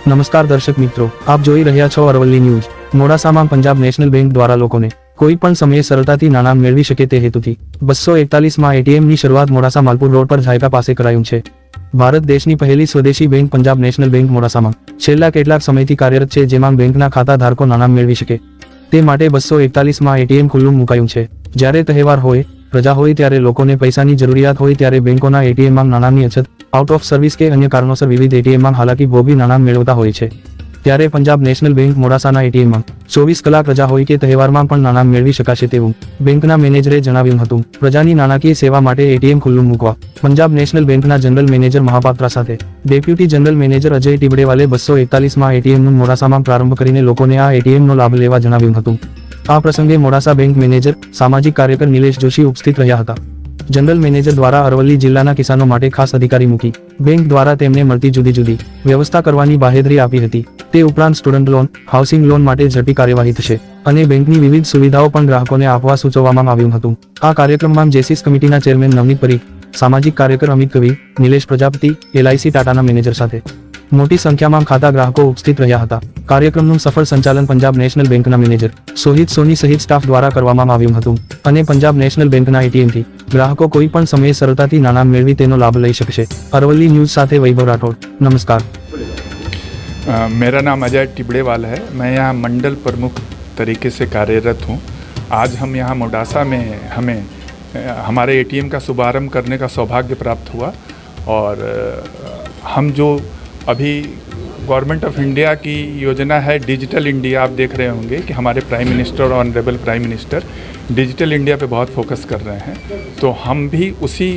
નમસ્કાર દર્શક મિત્રો, આપ જોઈ રહ્યા છો અરવલ્લી ન્યૂઝ। મોડાસામાં પંજાબ નેશનલ બેંક દ્વારા લોકોને કોઈ પણ સમયે સરળતાથી નાણાં મેળવી શકે તે હેતુથી 241માં એટીએમની શરૂઆત મોડાસા માલપુર રોડ પર ઝાયકા પાસે કરાયું છે। ભારત દેશની પહેલી સ્વદેશી બેંક પંજાબ નેશનલ બેંક મોડાસામાં છેલ્લા કેટલાક સમયથી કાર્યરત છે, જેમાં બેંકના ખાતા ધારકો નાણાં મેળવી શકે તે માટે 241માં એટીએમ ખુલ્લું મુકાયું છે। જ્યારે તહેવાર હોય, રજા હોય ત્યારે લોકોને પૈસાની જરૂરિયાત હોય ત્યારે બેંકોના એટીએમમાં નાણાંની અછત, આઉટ ઓફ સર્વિસ કે અન્ય કારણોસર વિવિધ એટીએમમાં હાલાકી ભોગવી નાણાં મેળવતા હોય છે। ત્યારે પંજાબ નેશનલ બેંક મોડાસાના એટીએમમાં 24 કલાક રજા હોય કે તહેવારમાં પણ નાણાં મેળવી શકાશે તેવું બેંકના મેનેજરે જણાવ્યું હતું। પ્રજાની નાણાકીય સેવા માટે એટીએમ ખુલ્લું મૂકવા પંજાબ નેશનલ બેંકના જનરલ મેનેજર મહાપાત્રા સાથે ડેપ્યુટી જનરલ મેનેજર અજય ટીબડેવાલે 241માં એટીએમનું મોડાસામાં પ્રારંભ કરીને લોકોને આ એટીએમનો લાભ લેવા જણાવ્યું હતું। આ પ્રસંગે મોડાસા બેંક મેનેજર, સામાજિક કાર્યકર નિલેશ જોશી ઉપસ્થિત રહ્યા હતા। જનરલ મેનેજર દ્વારા અરવલ્લી જિલ્લાના કિસાનો માટે ખાસ અધિકારી મૂકી બેંક દ્વારા તેમને મળતી જુદી જુદી વ્યવસ્થા કરવાની બાહેધરી આપી હતી। તે ઉપરાંત સ્ટુડન્ટ લોન, હાઉસિંગ લોન માટે ઝડપી કાર્યવાહી થશે અને બેંકની વિવિધ સુવિધાઓ પણ ગ્રાહકોને આપવા સૂચવવામાં આવ્યું હતું। આ કાર્યક્રમમાં જેસીસ કમિટીના ચેરમેન નવનીત પરીખ, સામાજિક કાર્યકર અમિત કવિ, નિલેશ પ્રજાપતિ, LIC ટાટાના મેનેજર સાથે મોટી સંખ્યામાં ખાતા ગ્રાહકો ઉપસ્થિત રહ્યા હતા। કાર્યક્રમનું સફળ સંચાલન પંજાબ નેશનલ બેંકના મેનેજર સોહિત સોની સહિત સ્ટાફ દ્વારા કરવામાં આવ્યું હતું અને પંજાબ નેશનલ બેંકના એટીએમથી ગ્રાહકો કોઈ પણ સમયે સરળતાથી નાણાં મેળવી તેનો લાભ લઈ શકશે। અરવલ્લી ન્યૂઝ સાથે વૈભવ રાઠોડ, નમસ્કાર। मेरा नाम अजय टिबड़ेवाल है। मैं यहाँ मंडल प्रमुख तरीके से कार्यरत हूँ। आज हम यहाँ मोडासा में हमें हमारे एटीएम का शुभारंभ करने का सौभाग्य प्राप्त हुआ और हम जो अभी गवर्नमेंट ऑफ इंडिया की योजना है डिजिटल इंडिया, आप देख रहे होंगे कि हमारे प्राइम मिनिस्टर और honourable prime minister digital India पे बहुत फोकस कर रहे हैं। तो हम भी उसी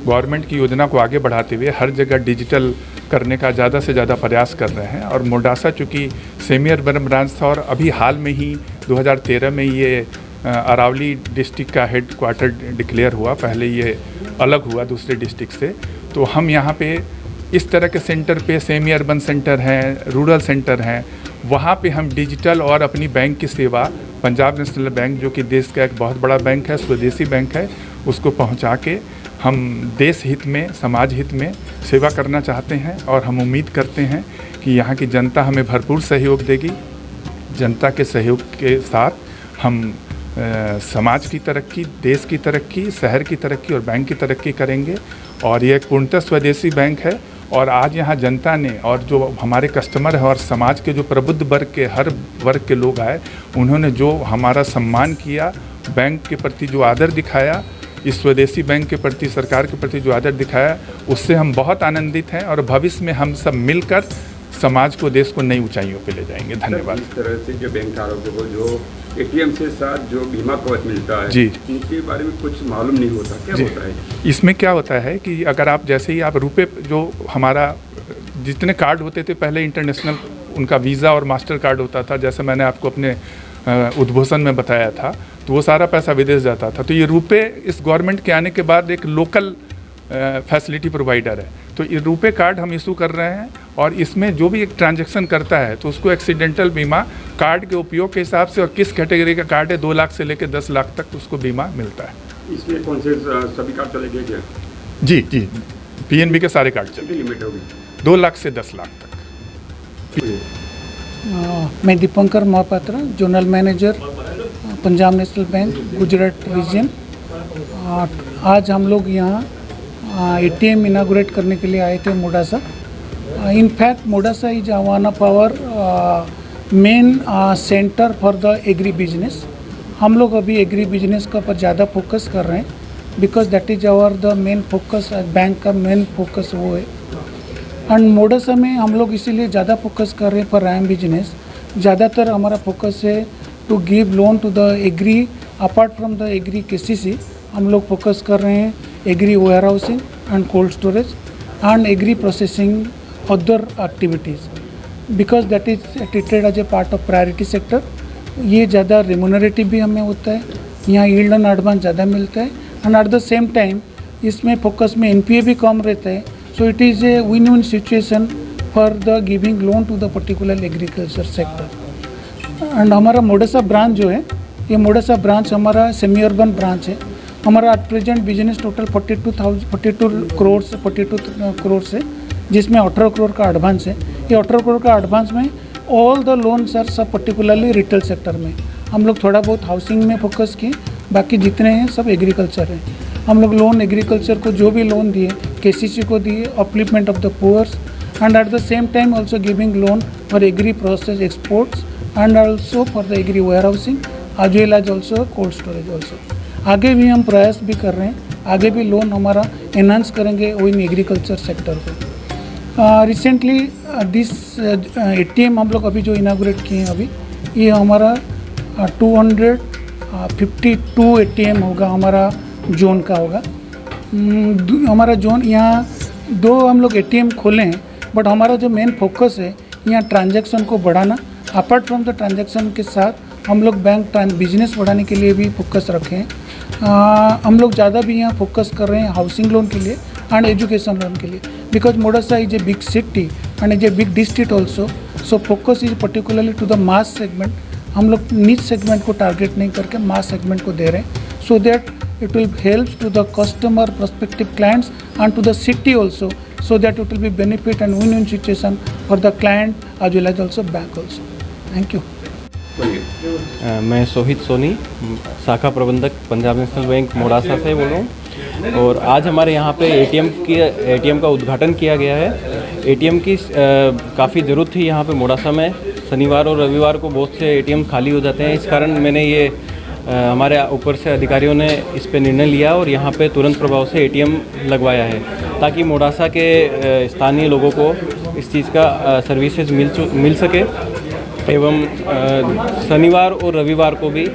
गवर्नमेंट की योजना को आगे बढ़ाते हुए हर जगह डिजिटल करने का ज़्यादा से ज़्यादा प्रयास कर रहे हैं। और मोडासा चूँकि सेमी अर्बन ब्रांच था और अभी हाल में ही 2013 में ये अरावली डिस्ट्रिक्ट का हेड क्वार्टर डिक्लेयर हुआ, पहले ये अलग हुआ दूसरे डिस्ट्रिक्ट से। तो हम यहाँ पे इस तरह के सेंटर पे, सेमी अर्बन सेंटर हैं, रूरल सेंटर हैं, वहाँ पे हम डिजिटल और अपनी बैंक की सेवा पंजाब नेशनल बैंक, जो कि देश का एक बहुत बड़ा बैंक है, स्वदेशी बैंक है, उसको पहुँचा के हम देश हित में, समाज हित में सेवा करना चाहते हैं। और हम उम्मीद करते हैं कि यहाँ की जनता हमें भरपूर सहयोग देगी। जनता के सहयोग के साथ हम समाज की तरक्की, देश की तरक्की, शहर की तरक्की और बैंक की तरक्की करेंगे। और ये एक पूर्णतः स्वदेशी बैंक है। और आज यहाँ जनता ने और जो हमारे कस्टमर है और समाज के जो प्रबुद्ध वर्ग के, हर वर्ग के लोग आए, उन्होंने जो हमारा सम्मान किया, बैंक के प्रति जो आदर दिखाया, इस स्वदेशी बैंक के प्रति, सरकार के प्रति जो आदर दिखाया, उससे हम बहुत आनंदित हैं। और भविष्य में हम सब मिलकर समाज को, देश को नई ऊंचाइयों पे ले जाएंगे। धन्यवाद। इस तरह से जो बैंक धारकों को जो एटीएम से साथ जो बीमा कवच मिलता है जी, इनके बारे में कुछ मालूम नहीं होता, क्या होता है इसमें? क्या होता है कि अगर आप जैसे ही आप रुपए, जो हमारा जितने कार्ड होते थे पहले इंटरनेशनल, उनका वीज़ा और मास्टर कार्ड होता था, जैसे मैंने आपको अपने उद्घोषण में बताया था, तो वो सारा पैसा विदेश जाता था। तो ये रुपए इस गवर्नमेंट के आने के बाद एक लोकल फैसिलिटी प्रोवाइडर है। तो ये रुपए कार्ड हम इशू कर रहे हैं और इसमें जो भी एक ट्रांजैक्शन करता है तो उसको एक्सीडेंटल बीमा कार्ड के उपयोग के हिसाब से, और किस कैटेगरी का कार्ड है, 2 लाख से लेकर 10 लाख तक उसको बीमा मिलता है। इसमें कौन से सभी कार्ड चलेंगे क्या? जी जी, PNB के सारे कार्ड चलेंगे। लिमिट होगी 2 लाख से 10 लाख तक। मैं Dipankar Mahapatra, zonal manager Punjab national bank Gujarat region. आज हम लोग यहाँ एटीएम इनागुरेट करने के लिए आए थे Modasa. In fact Modasa is one of our main centre for the agri business. हम लोग अभी एग्री बिजनेस का पर ज़्यादा फोकस कर रहे हैं, because that is our the main focus, bank का मेन फोकस वो है। एंड मोडासा में हम लोग इसीलिए ज़्यादा फोकस कर रहे हैं फॉर RAM बिजनेस। ज़्यादातर हमारा फोकस है to give loan to the agri. Apart from the agri KCC हम लोग फोकस कर रहे हैं agri warehousing and cold storage and agri processing other activities, because that is treated as a part of priority sector. ये ज़्यादा remunerative भी हमें होता है, यहाँ यील्ड एंड एडवांस ज़्यादा मिलता है। And at the same time इसमें फोकस में NPA भी कम रहता है। So it is a win win situation for the giving loan to the particular agriculture sector. And हमारा मोडासा ब्रांच जो है, ये मोडासा ब्रांच हमारा सेमी अर्बन ब्रांच है। हमारा at present business total 42 crore है, जिसमें 18 करोड़ का एडवांस है। ये 18 करोड़ का एडवांस में। ऑल द लोन्स आर सब पर्टिकुलरली रिटेल सेक्टर में। हम लोग थोड़ा बहुत हाउसिंग में फोकस किए, बाकी जितने हैं सब एग्रीकल्चर हैं। हम लोग लोन एग्रीकल्चर को जो भी लोन दिए, केसीसी को दिए, upliftment of the poors, and at the same time also giving loan for agri process exports and also for the agri warehousing as well as also cold storage also. आगे भी हम प्रयास भी कर रहे हैं, आगे भी लोन हमारा एनहांस करेंगे वो इन एग्रीकल्चर सेक्टर को। रिसेंटली दिस ATM हम लोग अभी जो इनागुरेट किए हैं अभी, ये हमारा 252 ATM होगा, हमारा जोन का होगा। हमारा जोन यहाँ 2 हम लोग ATM खोले हैं, बट हमारा जो मेन फोकस है यहाँ ट्रांजैक्शन को बढ़ाना। अपार्ट फ्रॉम द ट्रांजैक्शन के साथ हम लोग बैंक बिजनेस बढ़ाने के लिए भी फोकस रखे हैं। हम लोग ज़्यादा भी यहाँ फोकस कर रहे हैं हाउसिंग लोन के लिए एंड एजुकेशन लोन के लिए, because Modasa is a big city and is a big district also, so focus is particularly to the mass segment. हम लोग नीच सेगमेंट को टारगेट नहीं करके मास सेगमेंट को दे रहे हैं, so that it will help to the customer prospective clients and to the city also, so that it will be benefit and win-win situation for the client as well as also bank also. Thank you. मैं सोहित सोनी, शाखा प्रबंधक Punjab national bank Modasa से बोल रहा हूँ। और आज हमारे यहाँ पे ATM का उद्घाटन किया गया है। ATM की काफ़ी ज़रूरत थी यहाँ पे मोडासा में। शनिवार और रविवार को बहुत से ATM खाली हो जाते हैं, इस कारण मैंने ये हमारे ऊपर से अधिकारियों ने इस पे निर्णय लिया और यहाँ पे तुरंत प्रभाव से ATM लगवाया है, ताकि मोडासा के स्थानीय लोगों को इस चीज़ का सर्विसेज मिल सके। एवं शनिवार और रविवार को भी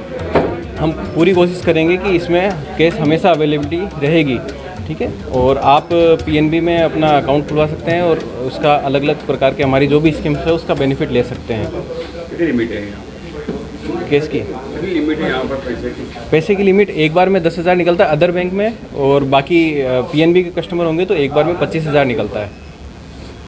हम पूरी कोशिश करेंगे कि इसमें कैश हमेशा अवेलेबिलिटी रहेगी, ठीक है। और आप PNB में अपना अकाउंट खुलवा सकते हैं और उसका अलग अलग प्रकार के हमारी जो भी स्कीम्स है उसका बेनिफिट ले सकते हैं। कितनी लिमिट है यहाँ? केस की कितनी लिमिट है यहाँ पर पैसे की लिमिट एक बार में 10,000 निकलता है अदर बैंक में, और बाकी PNB के कस्टमर होंगे तो एक बार में 25,000 निकलता है।